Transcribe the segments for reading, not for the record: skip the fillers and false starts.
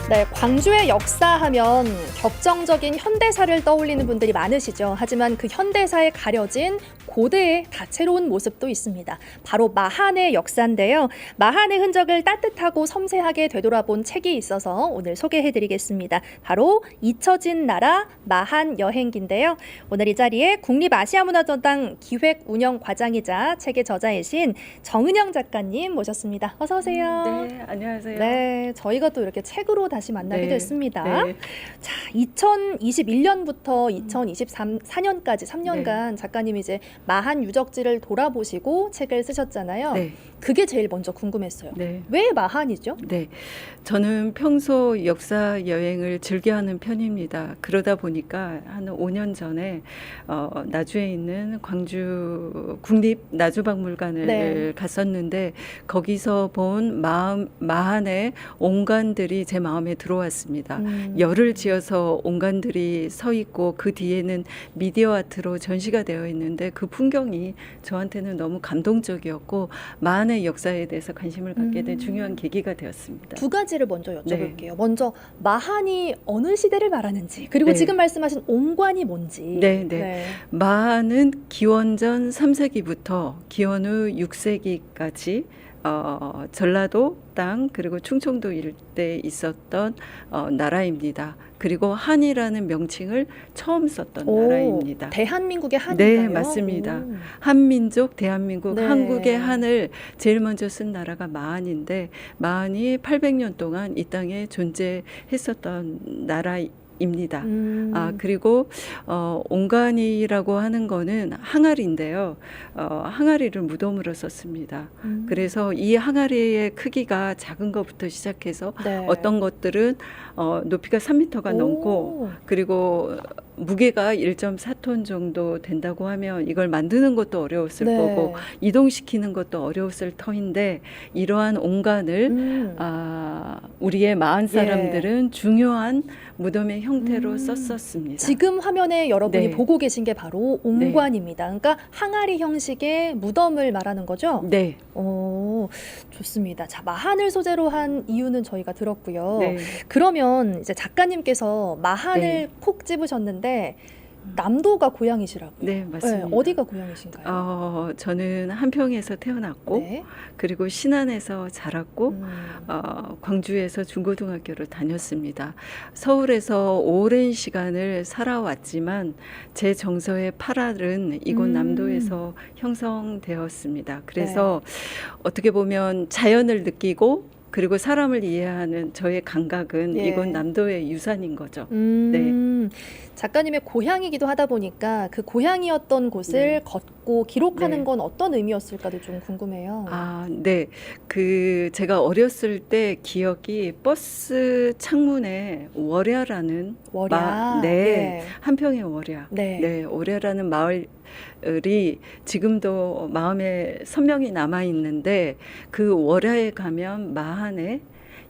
네, 광주의 역사하면 격정적인 현대사를 떠올리는 분들이 많으시죠. 하지만 그 현대사에 가려진 고대의 다채로운 모습도 있습니다. 바로 마한의 역사인데요. 마한의 흔적을 따뜻하고 섬세하게 되돌아본 책이 있어서 오늘 소개해드리겠습니다. 바로 잊혀진 나라 마한 여행기인데요. 오늘 이 자리에 국립아시아문화전당 기획운영과장이자 책의 저자이신 정은영 작가님 모셨습니다. 어서 오세요. 네, 안녕하세요. 네, 저희가 또 이렇게 책으로 다시 만나게 네, 됐습니다. 네. 자, 2021년부터 2024년까지 3년간 작가님이 이제 마한 유적지를 돌아보시고 책을 쓰셨잖아요. 네, 그게 제일 먼저 궁금했어요. 네, 왜 마한이죠? 네. 저는 평소 역사 여행을 즐겨하는 편입니다. 그러다 보니까 한 5년 전에 나주에 있는 광주 국립나주박물관을 네. 갔었는데 거기서 본 마한의 온관들이 제 마음에 들어왔습니다. 열을 지어서 온관들이 서 있고 그 뒤에는 미디어 아트로 전시가 되어 있는데 그 풍경이 저한테는 너무 감동적이었고 마한의 역사에 대해서 관심을 갖게 된 중요한 계기가 되었습니다. 두 가지를 먼저 여쭤볼게요. 네. 먼저 마한이 어느 시대를 말하는지, 그리고 네. 지금 말씀하신 온관이 뭔지. 네, 네. 마한은 기원전 3세기부터 기원 후 6세기까지 전라도 땅 그리고 충청도 일대에 있었던 나라입니다. 그리고 한이라는 명칭을 처음 썼던 나라입니다. 대한민국의 한인가요? 네, 맞습니다. 오. 한민족, 대한민국, 네. 한국의 한을 제일 먼저 쓴 나라가 마한인데 마한이 800년 동안 이 땅에 존재했었던 나라입니다. 그리고 온간이라고 하는 거는 항아리인데요. 항아리를 무덤으로 썼습니다. 그래서 이 항아리의 크기가 작은 것부터 시작해서 네. 어떤 것들은 높이가 3m가 넘고 그리고 무게가 1.4톤 정도 된다고 하면 이걸 만드는 것도 어려웠을 네. 거고 이동시키는 것도 어려웠을 터인데 이러한 온간을 우리의 마한 사람들은 중요한 무덤의 형태로 썼었습니다. 지금 화면에 여러분이 네. 보고 계신 게 바로 온관입니다. 그러니까 항아리 형식의 무덤을 말하는 거죠? 네. 좋습니다. 자, 마한을 소재로 한 이유는 저희가 들었고요. 네. 그러면 이제 작가님께서 마한을 네. 콕 집으셨는데 남도가 고향이시라고요? 네, 맞습니다. 어디가 고향이신가요? 저는 한평에서 태어났고 네. 그리고 신안에서 자랐고 광주에서 중고등학교를 다녔습니다. 서울에서 오랜 시간을 살아왔지만 제 정서의 팔알은 이곳 남도에서 형성되었습니다. 그래서 어떻게 보면 자연을 느끼고 그리고 사람을 이해하는 저의 감각은 예. 이곳 남도의 유산인 거죠. 작가님의 고향이기도 하다 보니까 그 고향이었던 곳을 걷고 기록하는 네. 건 어떤 의미였을까도 좀 궁금해요. 네. 제가 어렸을 때 기억이 버스 창문에 월야라는 월야. 네. 예. 한평의 월야. 네. 네. 월야라는 마을이 지금도 마음에 선명히 남아 있는데 그 월야에 가면 마한에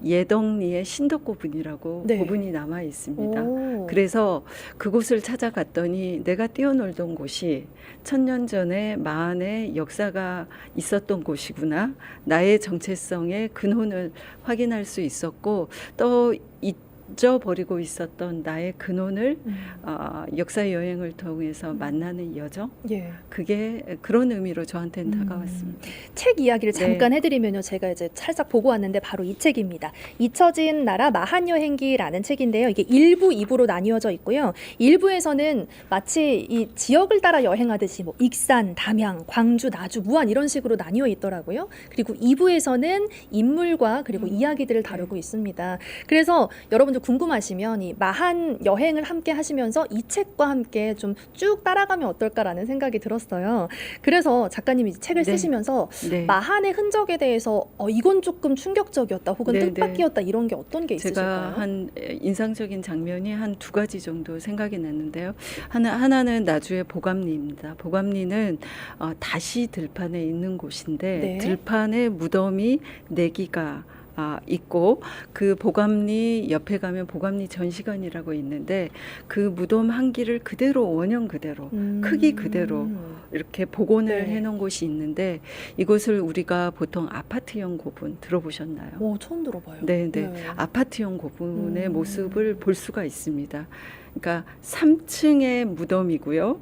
예덕리의 신덕고분이라고 네. 고분이 남아 있습니다. 오. 그래서 그곳을 찾아갔더니 내가 뛰어놀던 곳이 1000년 전에 마한의 역사가 있었던 곳이구나. 나의 정체성의 근원을 확인할 수 있었고 또 잊어버리고 있었던 나의 근원을 역사 여행을 통해서 만나는 여정. 예. 그게 그런 의미로 저한테는 다가왔습니다. 책 이야기를 네. 잠깐 해드리면요. 제가 이제 살짝 보고 왔는데 바로 이 책입니다. 잊혀진 나라 마한 여행기라는 책인데요. 이게 1부, 2부로 나뉘어져 있고요. 1부에서는 마치 이 지역을 따라 여행하듯이 뭐 익산, 담양, 광주, 나주, 무안 이런 식으로 나뉘어 있더라고요. 그리고 2부에서는 인물과 그리고 이야기들을 다루고 있습니다. 그래서 여러분들 궁금하시면 이 마한 여행을 함께 하시면서 이 책과 함께 좀 쭉 따라가면 어떨까라는 생각이 들었어요. 그래서 작가님이 책을 네. 쓰시면서 네. 마한의 흔적에 대해서 이건 조금 충격적이었다 혹은 네, 뜻밖이었다 이런 게 어떤 게 제가 있으실까요? 한 인상적인 장면이 한 두 가지 정도 생각이 났는데요. 하나는 나주의 보감리입니다. 보감리는 다시 들판에 있는 곳인데 네. 들판에 무덤이 4기가 있고 그 보감리 옆에 가면 보감리 전시관이라고 있는데 그 무덤 한기를 그대로 원형 그대로 크기 그대로 이렇게 복원을 네. 해놓은 곳이 있는데 이곳을 우리가 보통 아파트형 고분 들어보셨나요? 오, 처음 들어봐요. 네, 아파트형 고분의 음. 모습을 볼 수가 있습니다. 그러니까 3층의 무덤이고요.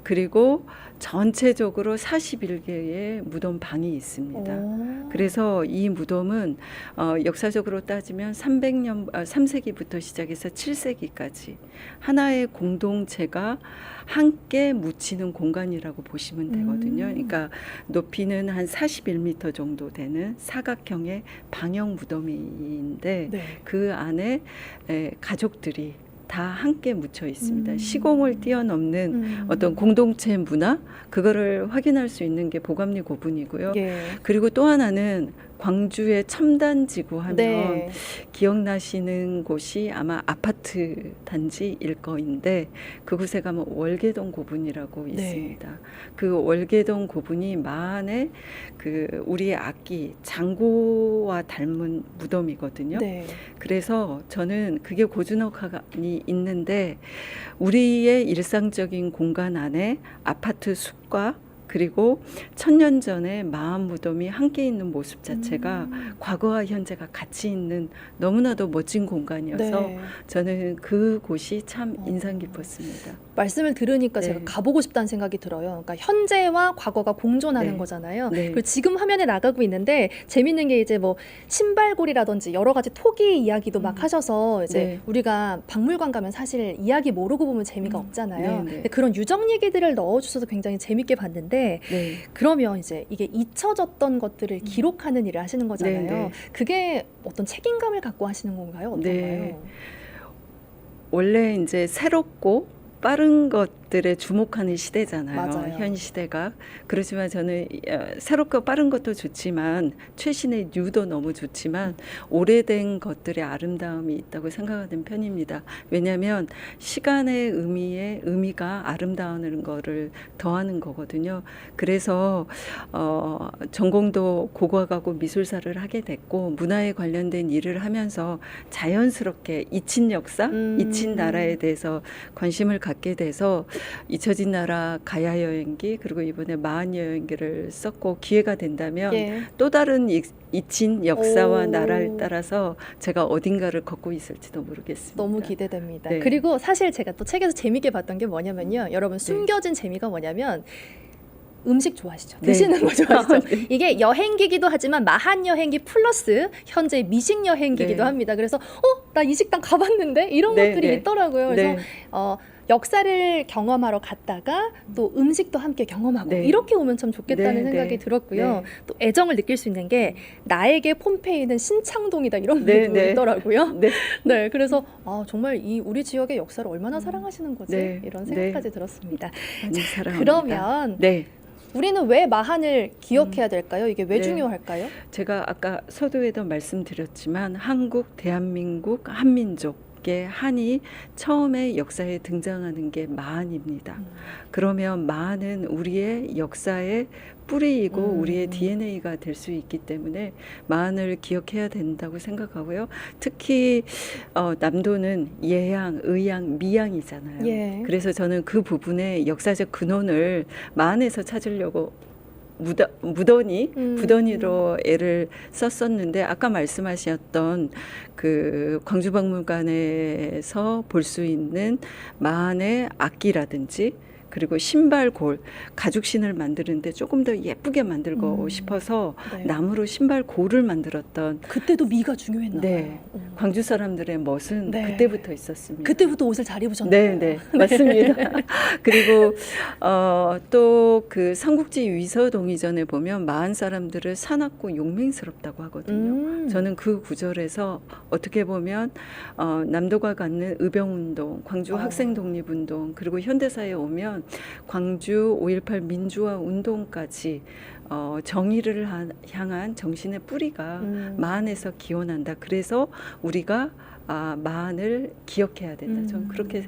그리고 전체적으로 41개의 무덤 방이 있습니다. 오. 그래서 이 무덤은 역사적으로 따지면 3세기부터 시작해서 7세기까지 하나의 공동체가 함께 묻히는 공간이라고 보시면 되거든요. 그러니까 높이는 한 41m 정도 되는 사각형의 방형 무덤인데 네. 그 안에 가족들이 다 함께 묻혀 있습니다. 시공을 뛰어넘는 어떤 공동체 문화 그거를 확인할 수 있는 게 보감리 고분이고요. 예. 그리고 또 하나는 광주의 첨단지구 하면 네. 기억나시는 곳이 아마 아파트 단지일 거인데 그곳에 가면 월계동 고분이라고 네. 있습니다. 그 월계동 고분이 마한의 그 우리의 악기 장고와 닮은 무덤이거든요. 네. 그래서 저는 그게 고즈넉하니 있는데 우리의 일상적인 공간 안에 아파트 숲과 그리고 1000년 전에 마한 무덤이 함께 있는 모습 자체가 과거와 현재가 같이 있는 너무나도 멋진 공간이어서 네. 저는 그곳이 참 인상 깊었습니다. 말씀을 들으니까 네. 제가 가보고 싶다는 생각이 들어요. 그러니까 현재와 과거가 공존하는 네. 거잖아요. 네. 그리고 지금 화면에 나가고 있는데 재밌는 게 이제 뭐 신발골이라든지 여러 가지 토기 이야기도 막 하셔서 이제 네. 우리가 박물관 가면 사실 이야기 모르고 보면 재미가 없잖아요. 네, 네. 근데 그런 유적 얘기들을 넣어주셔서 굉장히 재밌게 봤는데 네. 그러면 이제 이게 잊혀졌던 것들을 기록하는 일을 하시는 거잖아요. 네, 네. 그게 어떤 책임감을 갖고 하시는 건가요? 어떤가요? 네. 원래 이제 새롭고 빠른 것들에 주목하는 시대잖아요. 맞아요. 현 시대가. 그렇지만 저는 새롭고 빠른 것도 좋지만 최신의 뉴도 너무 좋지만 오래된 것들의 아름다움이 있다고 생각하는 편입니다. 왜냐하면 시간의 의미가 아름다운 거를 더하는 거거든요. 그래서 전공도 고고학하고 미술사를 하게 됐고 문화에 관련된 일을 하면서 자연스럽게 잊힌 역사, 잊힌 나라에 대해서 관심을 갖게 돼서 잊혀진 나라 가야 여행기 그리고 이번에 마한 여행기를 썼고 기회가 된다면 예. 또 다른 잊힌 역사와 오. 나라를 따라서 제가 어딘가를 걷고 있을지도 모르겠습니다. 너무 기대됩니다. 네. 그리고 사실 제가 또 책에서 재밌게 봤던 게 뭐냐면요. 여러분 숨겨진 재미가 뭐냐면 음식 좋아하시죠? 네. 드시는 거 좋아하시죠? 네. 이게 여행기기도 하지만 마한 여행기 플러스 현재 미식 여행기기도 네. 합니다. 그래서 나 이 식당 가봤는데 이런 네, 것들이 네. 있더라고요. 그래서 네. 역사를 경험하러 갔다가 또 음식도 함께 경험하고 네. 이렇게 오면 참 좋겠다는 네, 생각이 네. 들었고요. 네. 또 애정을 느낄 수 있는 게 나에게 폼페이는 신창동이다 이런 네, 말도 네. 있더라고요. 네. 네, 그래서 정말 이 우리 지역의 역사를 얼마나 사랑하시는 거지 네, 이런 네. 생각까지 들었습니다. 많이 사랑합니다. 그러면 네. 우리는 왜 마한을 기억해야 될까요? 이게 왜 네. 중요할까요? 제가 아까 서두에도 말씀드렸지만 한국, 대한민국, 한민족의 한이 처음에 역사에 등장하는 게 마한입니다. 그러면 마한은 우리의 역사의 뿌리이고 우리의 DNA가 될 수 있기 때문에 마한을 기억해야 된다고 생각하고요. 특히 남도는 예양, 의양, 미양이잖아요. 예. 그래서 저는 그 부분의 역사적 근원을 마한에서 찾으려고 무던히로 애를 썼었는데 아까 말씀하셨던 그 광주박물관에서 볼 수 있는 마한의 악기라든지 그리고 신발골, 가죽신을 만드는데 조금 더 예쁘게 만들고 싶어서 네. 나무로 신발골을 만들었던 그때도 미가 중요했나 네. 봐요. 광주 사람들의 멋은 네. 그때부터 있었습니다. 그때부터 옷을 잘 입으셨나요? 네, 네, 맞습니다. 그리고 또 그 삼국지 위서동의전에 보면 마한 사람들을 사납고 용맹스럽다고 하거든요. 저는 그 구절에서 어떻게 보면 남도가 갖는 의병운동, 광주 학생독립운동 그리고 현대사에 오면 광주 5.18 민주화 운동까지 정의를 향한 정신의 뿌리가 마한에서 기원한다. 그래서 우리가 마한을 기억해야 된다. 저는 그렇게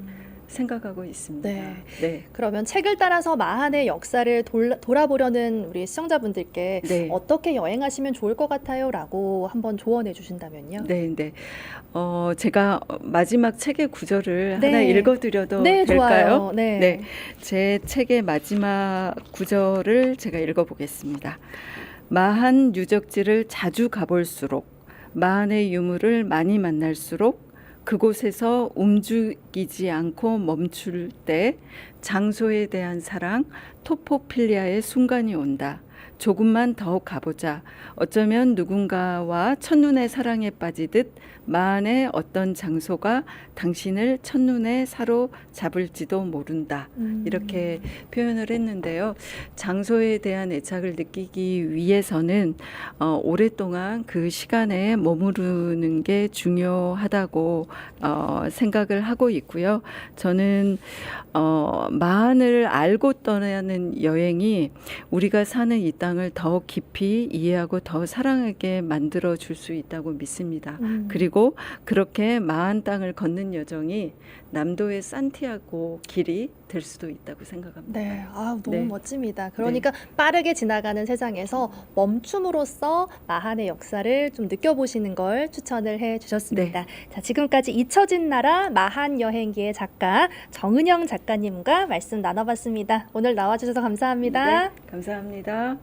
생각하고 있습니다. 네. 네. 그러면 책을 따라서 마한의 역사를 돌아보려는 우리 시청자분들께 네. 어떻게 여행하시면 좋을 것 같아요라고 한번 조언해 주신다면요. 네, 네. 제가 마지막 책의 구절을 네. 하나 읽어드려도 네, 될까요? 좋아요. 네. 네, 제 책의 마지막 구절을 제가 읽어보겠습니다. 마한 유적지를 자주 가볼수록, 마한의 유물을 많이 만날수록, 그곳에서 움직이지 않고 멈출 때 장소에 대한 사랑, 토포필리아의 순간이 온다. 조금만 더 가보자. 어쩌면 누군가와 첫눈에 사랑에 빠지듯 마한의 어떤 장소가 당신을 첫눈에 사로잡을지도 모른다. 이렇게 표현을 했는데요. 장소에 대한 애착을 느끼기 위해서는 오랫동안 그 시간에 머무르는 게 중요하다고 생각을 하고 있고요. 저는 마한을 알고 떠나는 여행이 우리가 사는 이 땅을 더 깊이 이해하고 더 사랑하게 만들어 줄 수 있다고 믿습니다. 그리고 그렇게 마한 땅을 걷는 여정이 남도의 산티아고 길이 될 수도 있다고 생각합니다. 네, 너무 네. 멋집니다. 그러니까 빠르게 지나가는 세상에서 멈춤으로써 마한의 역사를 좀 느껴보시는 걸 추천을 해주셨습니다. 자, 지금까지 잊혀진 나라 마한 여행기의 작가 정은영 작가님과 말씀 나눠봤습니다. 오늘 나와주셔서 감사합니다. 네, 감사합니다.